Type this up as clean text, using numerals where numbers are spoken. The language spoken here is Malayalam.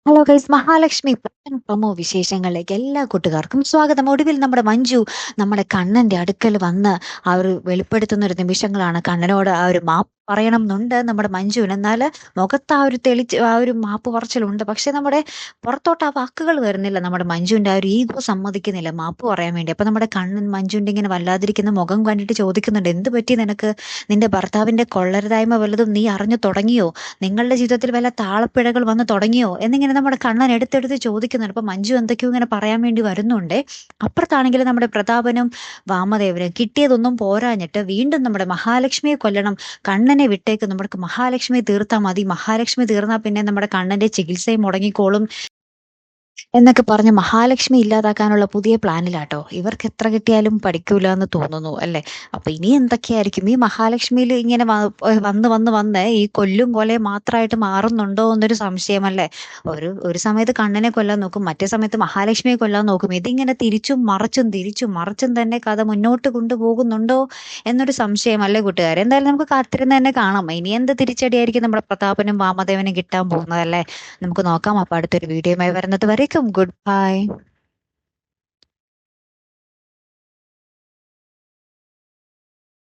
ഹലോ ഗൈസ്, മഹാലക്ഷ്മി പട്ടൻ പ്രൊമോ വിശേഷങ്ങളിലേക്ക് എല്ലാ കൂട്ടുകാർക്കും സ്വാഗതം. ഒടുവിൽ നമ്മുടെ മഞ്ജു നമ്മുടെ കണ്ണന്റെ അടുക്കൽ വന്ന് അവർ വെളിപ്പെടുത്തുന്ന ഒരു നിമിഷങ്ങളാണ്. കണ്ണനോട് ആ ഒരു മാപ്പ് പറയണം എന്നുണ്ട് നമ്മുടെ മഞ്ജുവിന്. എന്നാൽ മുഖത്ത് ആ ഒരു മാപ്പ് പറച്ചിലുണ്ട്. പക്ഷെ നമ്മുടെ പുറത്തോട്ട് ആ വാക്കുകൾ വരുന്നില്ല. നമ്മുടെ മഞ്ജുവിന്റെ ആ ഒരു ഈഗോ സമ്മതിക്കുന്നില്ല മാപ്പ് പറയാൻ വേണ്ടി. അപ്പൊ നമ്മുടെ കണ്ണൻ മഞ്ജുവിന്റെ ഇങ്ങനെ വല്ലാതിരിക്കുന്ന മുഖം കണ്ടിട്ട് ചോദിക്കുന്നുണ്ട്, എന്ത് പറ്റി നിനക്ക്? നിന്റെ ഭർത്താവിന്റെ കൊള്ളരുതായ്മ വല്ലതും നീ അറിഞ്ഞു തുടങ്ങിയോ? നിങ്ങളുടെ ജീവിതത്തിൽ വല്ല താളപ്പിഴകൾ വന്ന് തുടങ്ങിയോ എന്നിങ്ങനെ നമ്മുടെ കണ്ണൻ എടുത്തെടുത്ത് ചോദിക്കുന്നുണ്ട്. അപ്പൊ മഞ്ജു എന്തൊക്കെയോ ഇങ്ങനെ പറയാൻ വേണ്ടി വരുന്നുണ്ട്. അപ്പുറത്താണെങ്കിൽ നമ്മുടെ പ്രതാപനും വാമദേവനും കിട്ടിയതൊന്നും പോരാഞ്ഞിട്ട് വീണ്ടും നമ്മുടെ മഹാലക്ഷ്മിയെ കൊല്ലണം, കണ്ണനെ വിട്ടേക്ക്, നമ്മൾക്ക് മഹാലക്ഷ്മി തീർത്താൽ മതി, മഹാലക്ഷ്മി തീർന്നാൽ പിന്നെ നമ്മുടെ കണ്ണന്റെ ചികിത്സയും മുടങ്ങിക്കോളും എന്നൊക്കെ പറഞ്ഞ് മഹാലക്ഷ്മി ഇല്ലാതാക്കാനുള്ള പുതിയ പ്ലാനിലാട്ടോ. ഇവർക്ക് എത്ര കിട്ടിയാലും പഠിക്കൂല എന്ന് തോന്നുന്നു അല്ലേ? അപ്പൊ ഇനി എന്തൊക്കെയായിരിക്കും ഈ മഹാലക്ഷ്മിയിൽ ഇങ്ങനെ വന്ന് വന്ന് വന്ന് ഈ കൊല്ലും കൊലയും മാത്രമായിട്ട് മാറുന്നുണ്ടോ എന്നൊരു സംശയമല്ലേ? ഒരു സമയത്ത് കണ്ണനെ കൊല്ലാൻ നോക്കും, മറ്റേ സമയത്ത് മഹാലക്ഷ്മിയെ കൊല്ലാൻ നോക്കും. ഇതിങ്ങനെ തിരിച്ചും മറിച്ചും തന്നെ കഥ മുന്നോട്ട് കൊണ്ടുപോകുന്നുണ്ടോ എന്നൊരു സംശയം അല്ലേ കൂട്ടുകാർ? എന്തായാലും നമുക്ക് കാത്തിരുന്ന് തന്നെ കാണാം. ഇനി എന്ത് തിരിച്ചടിയായിരിക്കും നമ്മുടെ പ്രതാപനും വാമദേവനും കിട്ടാൻ പോകുന്നതല്ലേ? നമുക്ക് നോക്കാം. അപ്പൊ അടുത്തൊരു വീഡിയോയുമായി വരുന്നത് വരേക്കും ഗുഡ് ബൈ.